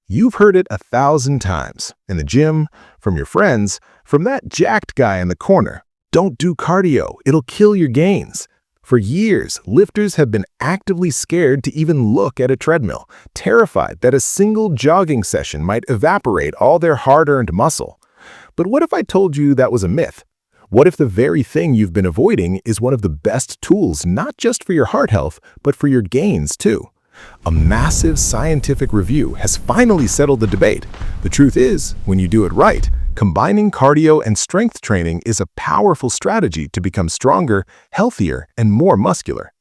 You've heard it 1,000 times, in the gym, from your friends, from that jacked guy in the corner. Don't do cardio, it'll kill your gains. For years, lifters have been actively scared to even look at a treadmill, terrified that a single jogging session might evaporate all their hard-earned muscle. But what if I told you that was a myth? What if the very thing you've been avoiding is one of the best tools not just for your heart health, but for your gains too? A massive scientific review has finally settled the debate. The truth is, when you do it right, combining cardio and strength training is a powerful strategy to become stronger, healthier, and more muscular.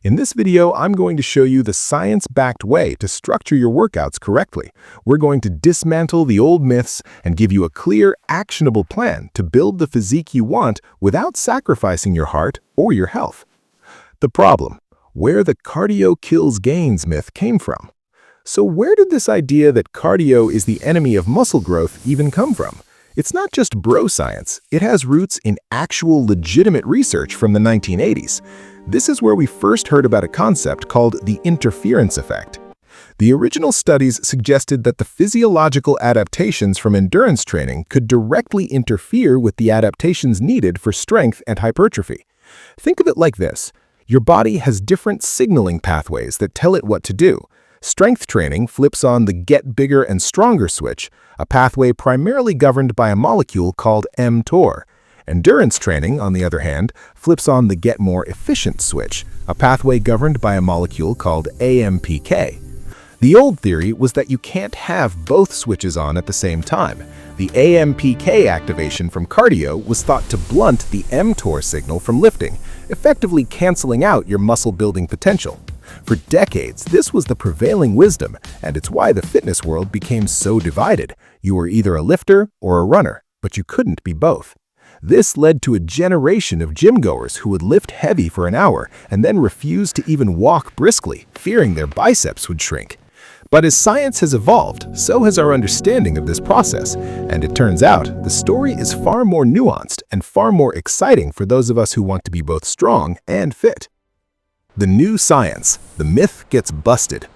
In this video, I'm going to show you the science-backed way to structure your workouts correctly. We're going to dismantle the old myths and give you a clear, actionable plan to build the physique you want without sacrificing your heart or your health. The problem: where the cardio kills gains myth came from. So where did this idea that cardio is the enemy of muscle growth even come from? It's not just bro science, it has roots in actual legitimate research from the 1980s. This is where we first heard about a concept called the interference effect. The original studies suggested that the physiological adaptations from endurance training could directly interfere with the adaptations needed for strength and hypertrophy. Think of it like this. Your body has different signaling pathways that tell it what to do. Strength training flips on the get bigger and stronger switch, a pathway primarily governed by a molecule called mTOR. Endurance training, on the other hand, flips on the get more efficient switch, a pathway governed by a molecule called AMPK. The old theory was that you can't have both switches on at the same time. The AMPK activation from cardio was thought to blunt the mTOR signal from lifting, effectively canceling out your muscle-building potential. For decades, this was the prevailing wisdom, and it's why the fitness world became so divided. You were either a lifter or a runner, but you couldn't be both. This led to a generation of gym-goers who would lift heavy for an hour and then refuse to even walk briskly, fearing their biceps would shrink. But as science has evolved, so has our understanding of this process, and it turns out the story is far more nuanced and far more exciting for those of us who want to be both strong and fit. The new science, the myth gets busted.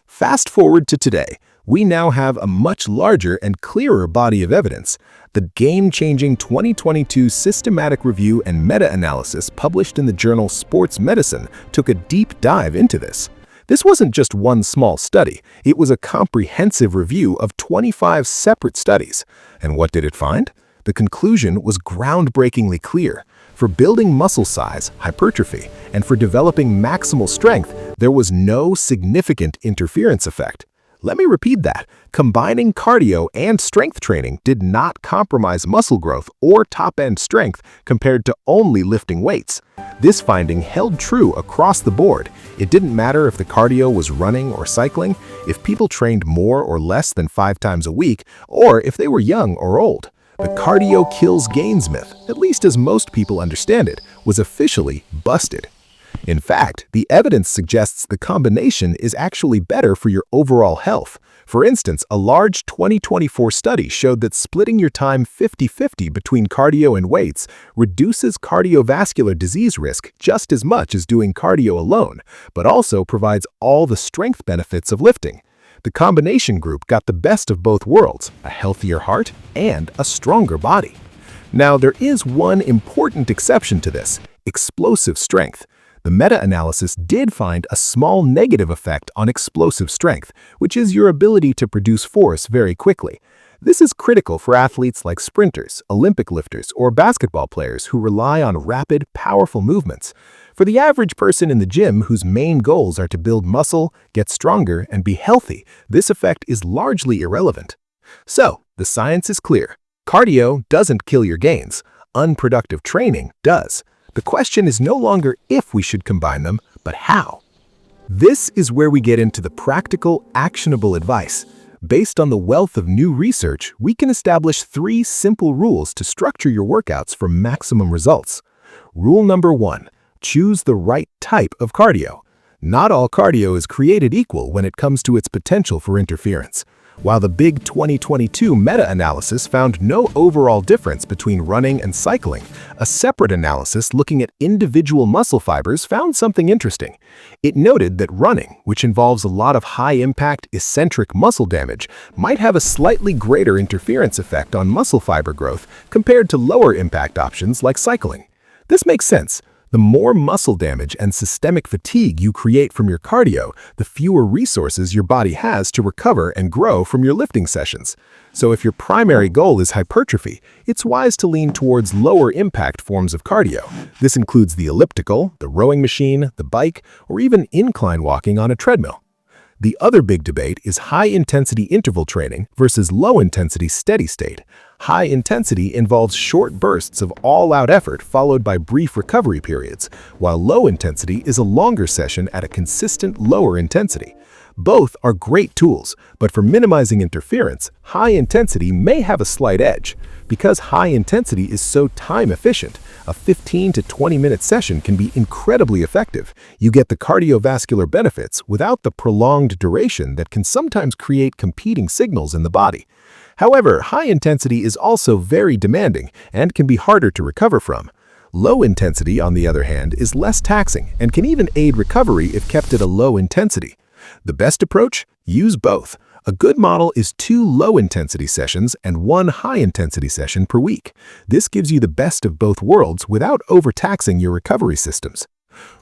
Fast forward to today, we now have a much larger and clearer body of evidence. The game-changing 2022 systematic review and meta-analysis published in the journal Sports Medicine took a deep dive into this. This wasn't just one small study, it was a comprehensive review of 25 separate studies. And what did it find? The conclusion was groundbreakingly clear. For building muscle size, hypertrophy, and for developing maximal strength, there was no significant interference effect. Let me repeat that. Combining cardio and strength training did not compromise muscle growth or top-end strength compared to only lifting weights. This finding held true across the board. It didn't matter if the cardio was running or cycling, if people trained more or less than 5 times a week, or if they were young or old. The cardio kills gains myth, at least as most people understand it, was officially busted. In fact, the evidence suggests the combination is actually better for your overall health. For instance, a large 2024 study showed that splitting your time 50-50 between cardio and weights reduces cardiovascular disease risk just as much as doing cardio alone, but also provides all the strength benefits of lifting. The combination group got the best of both worlds, a healthier heart and a stronger body. Now, there is one important exception to this: explosive strength. The meta-analysis did find a small negative effect on explosive strength, which is your ability to produce force very quickly. This is critical for athletes like sprinters, Olympic lifters, or basketball players who rely on rapid, powerful movements. For the average person in the gym whose main goals are to build muscle, get stronger, and be healthy, this effect is largely irrelevant. So, the science is clear. Cardio doesn't kill your gains. Unproductive training does. The question is no longer if we should combine them, but how. This is where we get into the practical, actionable advice. Based on the wealth of new research, we can establish 3 simple rules to structure your workouts for maximum results. Rule number 1. Choose the right type of cardio. Not all cardio is created equal when it comes to its potential for interference. While the big 2022 meta-analysis found no overall difference between running and cycling, a separate analysis looking at individual muscle fibers found something interesting. It noted that running, which involves a lot of high-impact eccentric muscle damage, might have a slightly greater interference effect on muscle fiber growth compared to lower-impact options like cycling. This makes sense. The more muscle damage and systemic fatigue you create from your cardio, the fewer resources your body has to recover and grow from your lifting sessions. So if your primary goal is hypertrophy, it's wise to lean towards lower impact forms of cardio. This includes the elliptical, the rowing machine, the bike, or even incline walking on a treadmill. The other big debate is high-intensity interval training versus low-intensity steady state. High intensity involves short bursts of all-out effort followed by brief recovery periods, while low intensity is a longer session at a consistent lower intensity. Both are great tools, but for minimizing interference, high intensity may have a slight edge. Because high intensity is so time efficient, a 15 to 20-minute session can be incredibly effective. You get the cardiovascular benefits without the prolonged duration that can sometimes create competing signals in the body. However, high intensity is also very demanding and can be harder to recover from. Low intensity, on the other hand, is less taxing and can even aid recovery if kept at a low intensity. The best approach? Use both. A good model is 2 low-intensity sessions and 1 high-intensity session per week. This gives you the best of both worlds without overtaxing your recovery systems.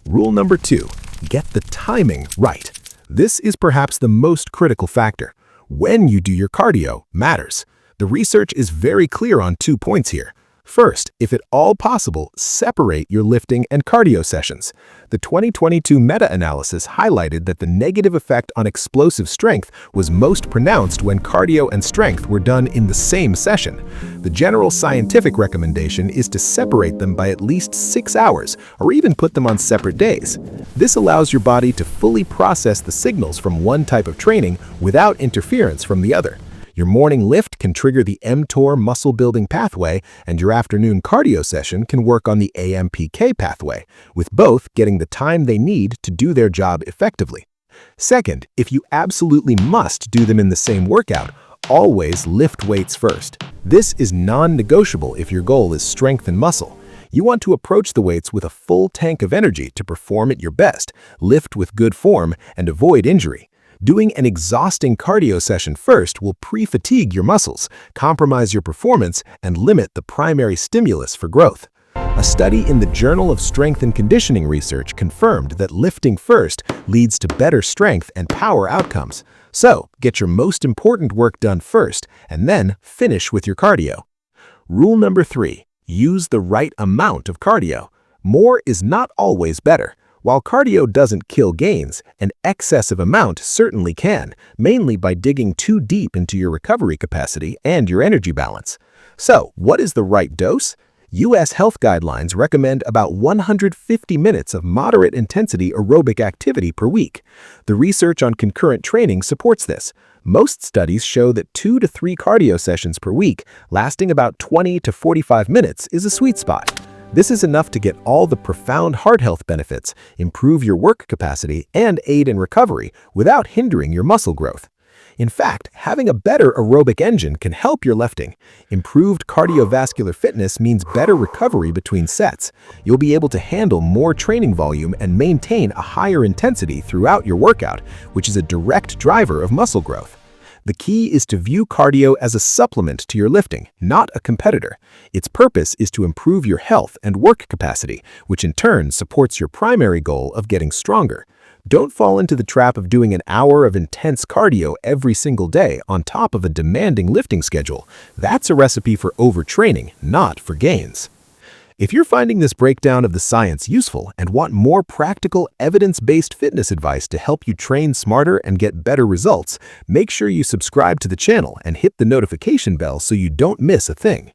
Rule number 2, get the timing right. This is perhaps the most critical factor. When you do your cardio matters. The research is very clear on 2 points here. First, if at all possible, separate your lifting and cardio sessions. The 2022 meta-analysis highlighted that the negative effect on explosive strength was most pronounced when cardio and strength were done in the same session. The general scientific recommendation is to separate them by at least 6 hours, or even put them on separate days. This allows your body to fully process the signals from one type of training without interference from the other. Your morning lift can trigger the mTOR muscle-building pathway, and your afternoon cardio session can work on the AMPK pathway, with both getting the time they need to do their job effectively. Second, if you absolutely must do them in the same workout, always lift weights first. This is non-negotiable if your goal is strength and muscle. You want to approach the weights with a full tank of energy to perform at your best, lift with good form, and avoid injury. Doing an exhausting cardio session first will pre-fatigue your muscles, compromise your performance, and limit the primary stimulus for growth. A study in the Journal of Strength and Conditioning Research confirmed that lifting first leads to better strength and power outcomes. So, get your most important work done first, and then finish with your cardio. Rule number 3, use the right amount of cardio. More is not always better. While cardio doesn't kill gains, an excessive amount certainly can, mainly by digging too deep into your recovery capacity and your energy balance. So, what is the right dose? U.S. health guidelines recommend about 150 minutes of moderate-intensity aerobic activity per week. The research on concurrent training supports this. Most studies show that 2 to 3 cardio sessions per week, lasting about 20 to 45 minutes, is a sweet spot. This is enough to get all the profound heart health benefits, improve your work capacity, and aid in recovery without hindering your muscle growth. In fact, having a better aerobic engine can help your lifting. Improved cardiovascular fitness means better recovery between sets. You'll be able to handle more training volume and maintain a higher intensity throughout your workout, which is a direct driver of muscle growth. The key is to view cardio as a supplement to your lifting, not a competitor. Its purpose is to improve your health and work capacity, which in turn supports your primary goal of getting stronger. Don't fall into the trap of doing an hour of intense cardio every single day on top of a demanding lifting schedule. That's a recipe for overtraining, not for gains. If you're finding this breakdown of the science useful and want more practical, evidence-based fitness advice to help you train smarter and get better results, make sure you subscribe to the channel and hit the notification bell so you don't miss a thing.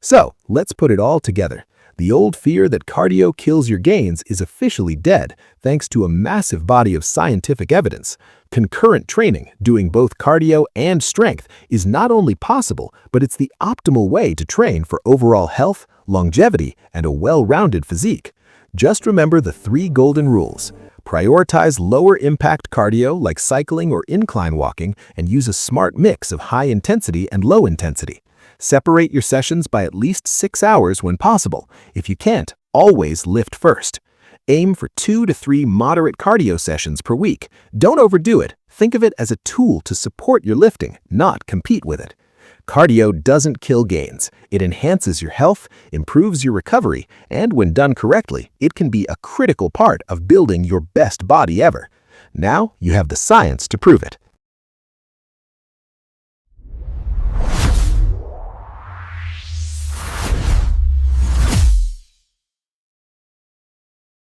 So, let's put it all together. The old fear that cardio kills your gains is officially dead, thanks to a massive body of scientific evidence. Concurrent training, doing both cardio and strength, is not only possible, but it's the optimal way to train for overall health, longevity, and a well-rounded physique. Just remember the 3 golden rules. Prioritize lower-impact cardio like cycling or incline walking and use a smart mix of high intensity and low intensity. Separate your sessions by at least 6 hours when possible. If you can't, always lift first. Aim for 2 to 3 moderate cardio sessions per week. Don't overdo it. Think of it as a tool to support your lifting, not compete with it. Cardio doesn't kill gains. It enhances your health, improves your recovery, and when done correctly, it can be a critical part of building your best body ever. Now you have the science to prove it.